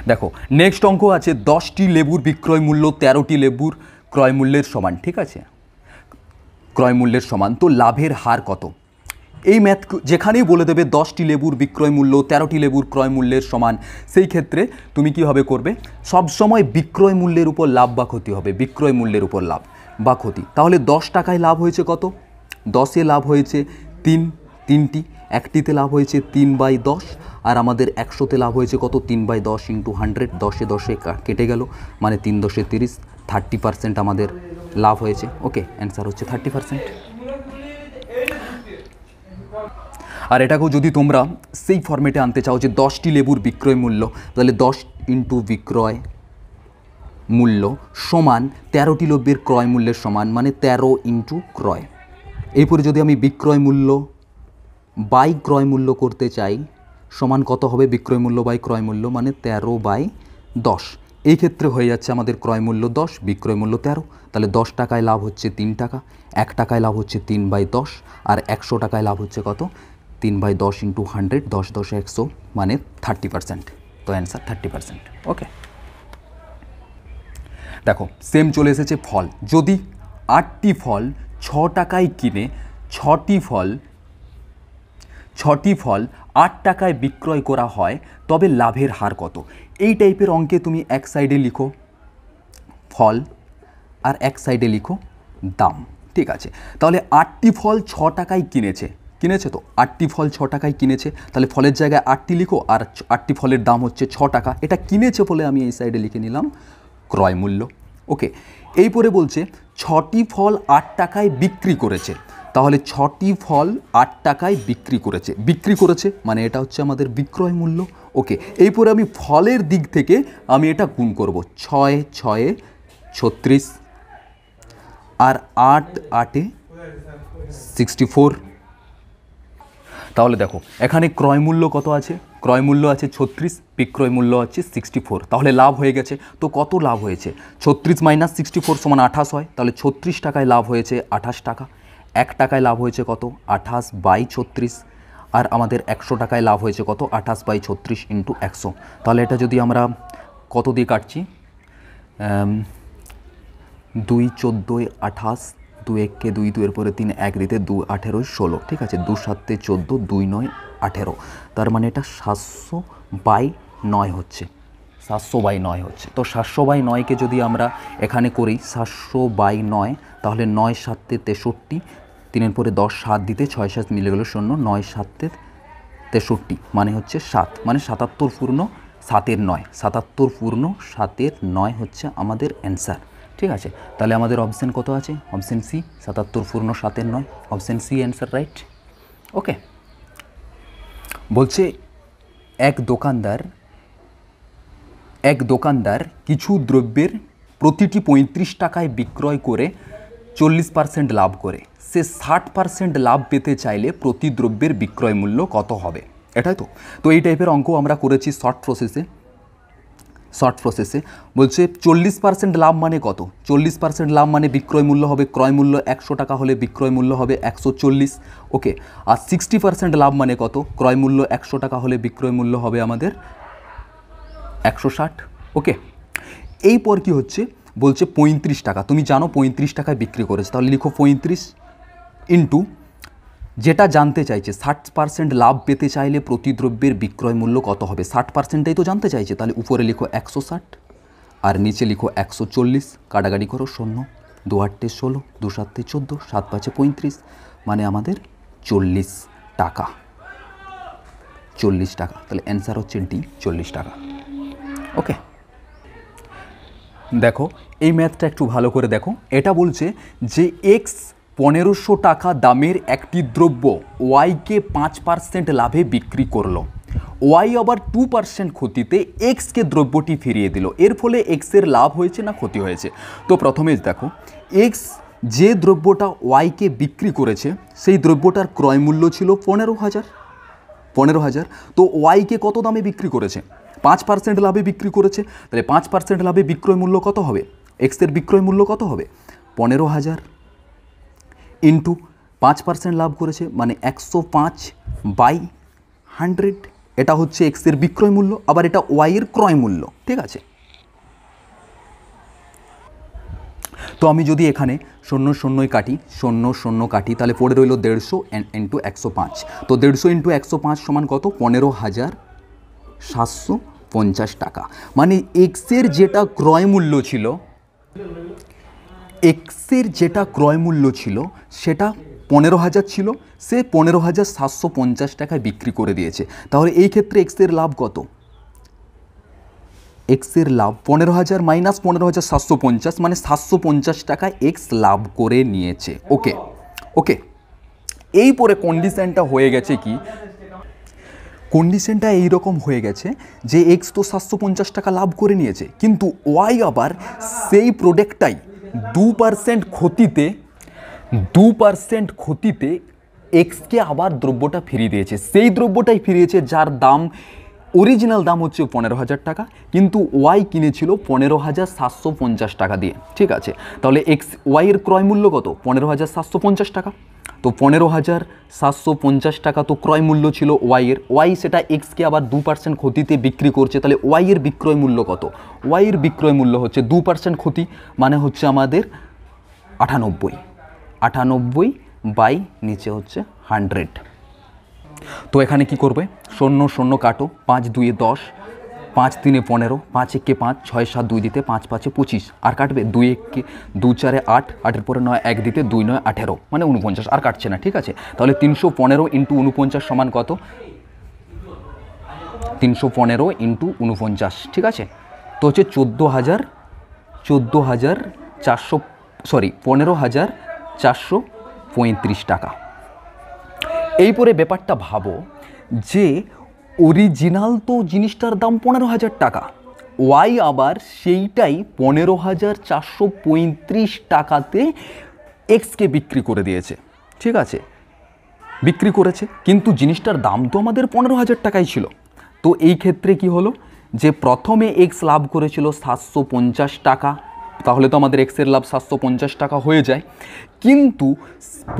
দেখো নেক্সট অঙ্ক আছে 10টি লেবুর বিক্রয় মূল্য 13টি লেবুর ক্রয় মূল্যের সমান। ঠিক আছে, ক্রয় মূল্যের সমান, তো লাভের হার কত। এই ম্যাথ যেখানেই বলে দেবে 10টি লেবুর বিক্রয় মূল্য 13টি লেবুর ক্রয় মূল্যের সমান, সেই ক্ষেত্রে তুমি কীভাবে করবে, সবসময় বিক্রয় মূল্যের উপর লাভ বা ক্ষতি হবে, বিক্রয় মূল্যের উপর লাভ বা ক্ষতি। তাহলে 10 টাকায় লাভ হয়েছে কত, 10-এ লাভ হয়েছে 3টি, একটিতে লাভ হয়েছে 3/10, আর আমাদের 100তে লাভ হয়েছে কত, 3/10 ইন্টু 100, 10-এ 10-এ কেটে গেল, মানে 3 10 30, 30% আমাদের লাভ হয়েছে। ওকে, অ্যান্সার হচ্ছে 30%। আর এটাকেও যদি তোমরা সেই ফর্মেটে আনতে চাও যে 10টি লেবুর বিক্রয় মূল্য, তাহলে 10 ইন্টু বিক্রয় মূল্য সমান 13টি লেবুর ক্রয় মূল্যের সমান, মানে 13 ইন্টু ক্রয়। এরপরে যদি আমি বিক্রয় মূল্য বাই ক্রয় মূল্য করতে চাই, সমান কত হবে, বিক্রয় মূল্য বাই ক্রয় মূল্য, মানে 13/10। এই ক্ষেত্রে হয়ে যাচ্ছে আমাদের ক্রয় মূল্য 10, বিক্রয় মূল্য 13, তাহলে 10 টাকায় লাভ হচ্ছে 3 টাকা, 1 টাকায় লাভ হচ্ছে 3/10, আর 100 টাকায় লাভ হচ্ছে কত, 3/10 ইন্টু 100, 10 10 100, মানে 30%। তো অ্যান্সার 30%। ওকে, দেখো সেম চলে এসেছে ফল। যদি 8টি ফল 6 টাকায় কিনে 6টি ফল 8 টাকায় বিক্রয় করা হয়, তবে লাভের হার কত। এই টাইপের অঙ্কে তুমি এক সাইডে লিখো ফল, আর এক সাইডে লিখো দাম। ঠিক আছে, তাহলে 8টি ফল 6 টাকায় কিনেছে, কিনেছে তো 8টি ফল 6 টাকায় কিনেছে, তাহলে ফলের জায়গায় 8টি লিখো আর 8টি ফলের দাম হচ্ছে 6 টাকা। এটা কিনেছে বলে আমি এই সাইডে লিখে নিলাম ক্রয় মূল্য। ওকে, এই পরে বলছে 6টি ফল 8 টাকায় বিক্রি করেছে, তাহলে 6টি ফল 8 টাকায় বিক্রি করেছে মানে এটা হচ্ছে আমাদের বিক্রয় মূল্য। ওকে, এই পরে আমি ফলের দিক থেকে আমি এটা গুণ করব, 6 6 36 আর 8 8 64। তাহলে দেখো এখানে ক্রয় মূল্য কত আছে, ক্রয় মূল্য আছে 36, বিক্রয় মূল্য আছে 64, তাহলে লাভ হয়ে গেছে। তো কত লাভ হয়েছে, 36 মাইনাস 64 সমান 28 হয়, তাহলে 36 টাকায় লাভ হয়েছে 28 টাকা। 1 টাকায় লাভ হয়েছে কত, 28 বাই 36, আর আমাদের 100 টাকায় লাভ হয়েছে কত, 28 বাই 36 ইন্টু 100। তাহলে এটা যদি আমরা কত দিয়ে কাটছি, 2 14 28, 2 1 কে 2, 2 এর পরে 3, 1 দিতে 2 18 16, ঠিক আছে, 2 7 14, 2 9 18, তার মানে এটা 700 বাই 9 হচ্ছে, 700 বাই 9 হচ্ছে। তো 700 বাই 9কে যদি আমরা এখানে করি 700 বাই 9, তাহলে 9 7 63, 3 এর পরে 10 7 দিতে 6 7 মিলে গেল 0, 9 7 63 মানে হচ্ছে 7, মানে 77 পূর্ণ 7-এর 9, 77 পূর্ণ 7-এর 9 হচ্ছে আমাদের অ্যান্সার। ঠিক আছে, তাহলে আমাদের অপশান কত আছে, অপশান সি, 77 পূর্ণ 7-এর 9, অপশান সি অ্যান্সার, রাইট। ওকে, বলছে এক দোকানদার কিছু দ্রব্যের প্রতিটি 35 টাকায় বিক্রয় করে 40% লাভ করে, সে 60% লাভ পেতে চাইলে প্রতি দ্রব্যের বিক্রয় মূল্য কত হবে, এটাই তো। তো এই টাইপের অঙ্ক আমরা করেছি শর্ট প্রসেসে। বলছে 40% লাভ মানে কত, 40% লাভ মানে বিক্রয় মূল্য হবে, ক্রয় মূল্য 100 টাকা হলে বিক্রয় মূল্য হবে 140। ওকে, আর 60% লাভ মানে কত, ক্রয় মূল্য 100 টাকা হলে বিক্রয় মূল্য হবে আমাদের 160। ওকে, এই পর কি হচ্ছে, বলছে 35 টাকা, তুমি জানো 35 টাকায় বিক্রি করেছে, তাহলে লিখো 35 ইন্টু যেটা জানতে চাইছে 60% লাভ পেতে চাইলে প্রতি দ্রব্যের বিক্রয় মূল্য কত হবে, 60%টাই তো জানতে চাইছে, তাহলে উপরে লিখো 160 আর নিচে লিখো 140, কাটাকাটি করো 0, 2 8 16, 2 7 14, 7 5 35, মানে আমাদের 40 টাকা, 40 টাকা, তাহলে অ্যান্সার হচ্ছে ডি, 40 টাকা। ওকে, দেখো এই ম্যাথটা একটু ভালো করে দেখো, এটা বলছে যে এক্স 1500 টাকা দামের একটি দ্রব্য ওয়াইকে 5% লাভে বিক্রি করলো, ওয়াই আবার 2% ক্ষতিতে এক্সকে দ্রব্যটি ফিরিয়ে দিল, এর ফলে এক্সের লাভ হয়েছে না ক্ষতি হয়েছে। তো প্রথমে দেখো এক্স যে দ্রব্যটা ওয়াইকে বিক্রি করেছে সেই দ্রব্যটার ক্রয় মূল্য ছিল 15,000, তো ওয়াইকে কত দামে বিক্রি করেছে, 5% লাভে বিক্রি করেছে, তাহলে 5% লাভে বিক্রয় মূল্য কত হবে, এক্সের বিক্রয় মূল্য কত হবে 15,000 ইন্টু 5% লাভ করেছে মানে 105 বাই 100, এটা হচ্ছে এক্সের বিক্রয় মূল্য, আবার এটা ওয়াইয়ের ক্রয় মূল্য। ঠিক আছে, তো আমি যদি এখানে 0 0 কাটি, 0 0 কাটি, তাহলে পড়ে রইল 150 ইন্টু 105, তো 150 ইন্টু 105 সমান কত, 15,750 টাকা, মানে এক্সের যেটা ক্রয় মূল্য ছিল, এক্সের যেটা ক্রয় মূল্য ছিল সেটা 15,000 ছিল, সে 15,750 টাকায় বিক্রি করে দিয়েছে, তাহলে এই ক্ষেত্রে এক্সের লাভ কত, এক্সের লাভ 15,000 মাইনাস 15,750 মানে 750 টাকায় এক্স লাভ করে নিয়েছে। ওকে ওকে, এই পরে কন্ডিশনটা হয়ে গেছে কি, কন্ডিশনটা এইরকম হয়ে গেছে যে এক্স তো 750 টাকা লাভ করে নিয়েছে, কিন্তু ওয়াই আবার সেই প্রোডাক্টটাই 2% ক্ষতিতে এক্সকে আবার দ্রব্যটা ফিরিয়ে দিয়েছে, সেই দ্রব্যটাই ফিরিয়েছে যার দাম অরিজিনাল দাম হচ্ছে 15,000 টাকা, কিন্তু ওয়াই কিনেছিল 15,750 টাকা দিয়ে। ঠিক আছে, তাহলে ওয়াইয়ের ক্রয় মূল্য কত, 15,750 টাকা, তো 15,750 টাকা তো ক্রয় মূল্য ছিল ওয়াইয়ের, ওয়াই সেটা এক্সকে আবার 2% ক্ষতিতে বিক্রি করছে, তাহলে ওয়াইয়ের বিক্রয় মূল্য কত, ওয়াইয়ের বিক্রয় মূল্য হচ্ছে 2% ক্ষতি মানে হচ্ছে আমাদের 98 বাই নিচে হচ্ছে 100। তো এখানে কি করবে, 0 0 কাটো, 5 2 10, 5 3 15, 5 1 5, 6 7 2 দিতে 5 5 25 আর কাটবে 2 1 2 4 8, 8 এর পরে 9 1 দিতে 2 9 18 মানে 49 আর কাটছে না। ঠিক আছে, তাহলে 315 ইন্টু 49 সমান কত? 315 ইন্টু 49, ঠিক আছে, তো হচ্ছে 15,435 টাকা। এইপরে ব্যাপারটা ভাবো যে অরিজিনাল তো জিনিসটার দাম 15,000 টাকা, ওয়াই আবার সেইটাই 15,435 টাকাতে এক্সকে বিক্রি করে দিয়েছে। ঠিক আছে, বিক্রি করেছে, কিন্তু জিনিসটার দাম তো আমাদের 15,000 টাকাই ছিল। তো এই ক্ষেত্রে কি হলো যে প্রথমে এক্স লাভ করেছিল 750 টাকা, তাহলে তো আমাদের এক্সের লাভ 750 টাকা হয়ে যায়, কিন্তু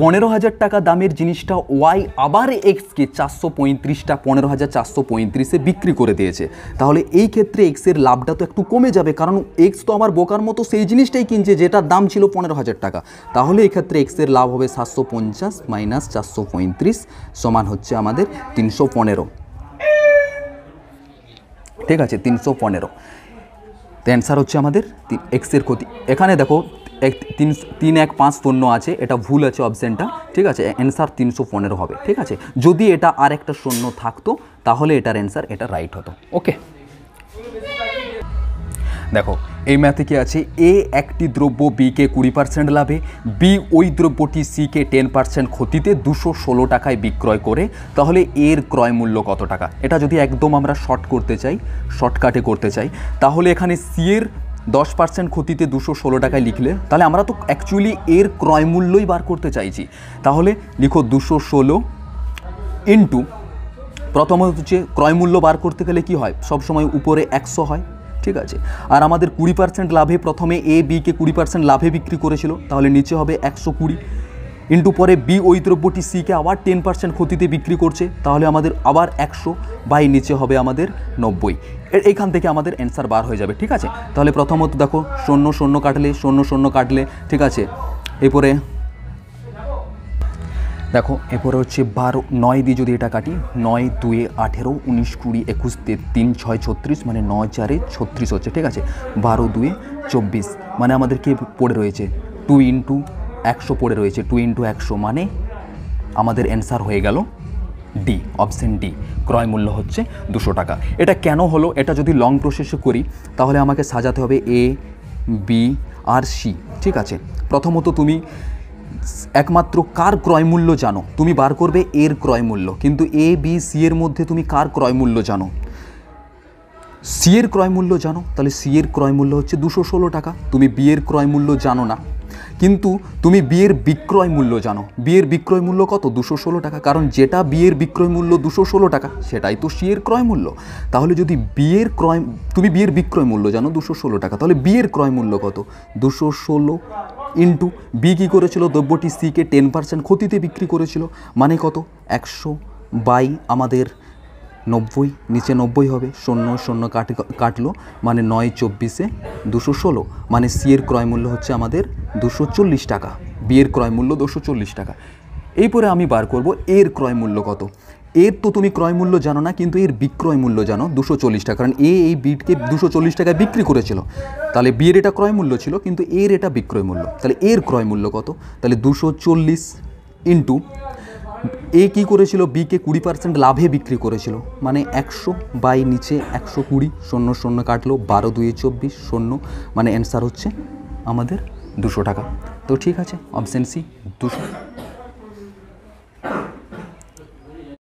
15,000 টাকা দামের জিনিসটা ওয়াই আবার এক্সকে 15,435-এ বিক্রি করে দিয়েছে। তাহলে এই ক্ষেত্রে এক্সের লাভটা তো একটু কমে যাবে, কারণ এক্স তো আমার বোকার মতো সেই জিনিসটাই কিনছে যেটার দাম ছিল 15,000 টাকা। তাহলে এই ক্ষেত্রে এক্সের লাভ হবে 750 মাইনাস 435 সমান হচ্ছে আমাদের 315। ঠিক আছে, 315। তো অ্যান্সার হচ্ছে আমাদের এক্সের ক্ষতি। এখানে দেখো 3-1-5 আছে, এটা ভুল আছে অপশানটা। ঠিক আছে, অ্যান্সার 315 হবে। ঠিক আছে, যদি এটা আর একটা শূন্য থাকতো তাহলে এটার অ্যান্সার এটা রাইট হতো। ওকে, দেখো এই ম্যাথে কি আছে, এ একটি দ্রব্য বিকে 20% লাভে, বি ওই দ্রব্যটি সিকে 10% ক্ষতিতে 216 টাকায় বিক্রয় করে, তাহলে এর ক্রয় মূল্য কত টাকা? এটা যদি একদম আমরা শর্টকাটে করতে চাই, তাহলে এখানে সি এর 10% ক্ষতিতে 216 টাকায় লিখলে, তাহলে আমরা তো অ্যাকচুয়ালি এর ক্রয় মূল্যই বার করতে চাইছি। তাহলে লিখো 216 ইন্টু, প্রথমত হচ্ছে ক্রয় মূল্য বার করতে গেলে কি হয়, সবসময় উপরে 100 হয়। ঠিক আছে, আর আমাদের 20% লাভে প্রথমে এ বিকে 20% লাভে বিক্রি করেছিল, তাহলে নিচে হবে 120 ইন্টু পরে বি ওই দ্রব্যটি সিকে আবার 10% ক্ষতিতে বিক্রি করছে, তাহলে আমাদের আবার 100 বাই নিচে হবে আমাদের 90। এইখান থেকে আমাদের অ্যান্সার বার হয়ে যাবে। ঠিক আছে, তাহলে প্রথমত দেখো 0 0 কাটলে 0 0 কাটলে, ঠিক আছে, এরপরে দেখো এরপরে হচ্ছে 12 9 দিয়ে যদি এটা কাটি, 9 2 18 19 20 21 3 6 36 মানে 9 4 36 হচ্ছে। ঠিক আছে, 12 2 24 মানে আমাদের কি পড়ে রয়েছে 2 ইন্টু 100 পড়ে রয়েছে, 2 ইন্টু 100 মানে আমাদের অ্যান্সার হয়ে গেল ডি, অপশন ডি, ক্রয় মূল্য হচ্ছে 200 টাকা। এটা কেন হলো, এটা যদি লং প্রসেসে করি তাহলে আমাকে সাজাতে হবে এ বি আর সি। ঠিক আছে, প্রথমত তুমি একমাত্র কার ক্রয় মূল্য জানো, তুমি বার করবে এর ক্রয় মূল্য, কিন্তু এ বি সি এর মধ্যে তুমি কার ক্রয় মূল্য জানো? সি এর ক্রয় মূল্য জানো, তাহলে সি এর ক্রয় মূল্য হচ্ছে 216 টাকা। তুমি বি এর ক্রয় মূল্য জানো না, কিন্তু তুমি বি এর বিক্রয় মূল্য জানো। বি এর বিক্রয় মূল্য কত? 216 টাকা, কারণ যেটা বি এর বিক্রয় মূল্য 216 টাকা সেটাই তো সি এর ক্রয় মূল্য। তাহলে যদি তুমি বি এর বিক্রয় মূল্য জানো 216 টাকা, তাহলে বি এর ক্রয় মূল্য কত? 216 ইন্টু বি কী করেছিল, দ্রব্যটি সিকে 10% ক্ষতিতে বিক্রি করেছিল, মানে কত? 100 বাই আমাদের 90, নিচে 90 হবে, 0 0 কাটলো মানে 9 24 216, মানে সি এর ক্রয় মূল্য হচ্ছে আমাদের 240 টাকা, বি এর ক্রয় মূল্য 240 টাকা। এরপরে আমি বার করব এর ক্রয় মূল্য কত। এর তো তুমি ক্রয় মূল্য জানো না, কিন্তু এর বিক্রয় মূল্য জানো 240 টাকা, কারণ এই বিটকে 240 টাকায় বিক্রি করেছিল, তাহলে বি এর এটা ক্রয় মূল্য ছিল, কিন্তু এর এটা বিক্রয় মূল্য, তাহলে এর ক্রয় মূল্য কত? তাহলে 240 ইন্টু এ কী করেছিল, বিকে 20% লাভে বিক্রি করেছিল, মানে 100 বাই নিচে 120, 0 0 কাটলো, 12 2 24 0, মানে অ্যান্সার হচ্ছে আমাদের 200 টাকা। তো ঠিক আছে, অপশন সি 200।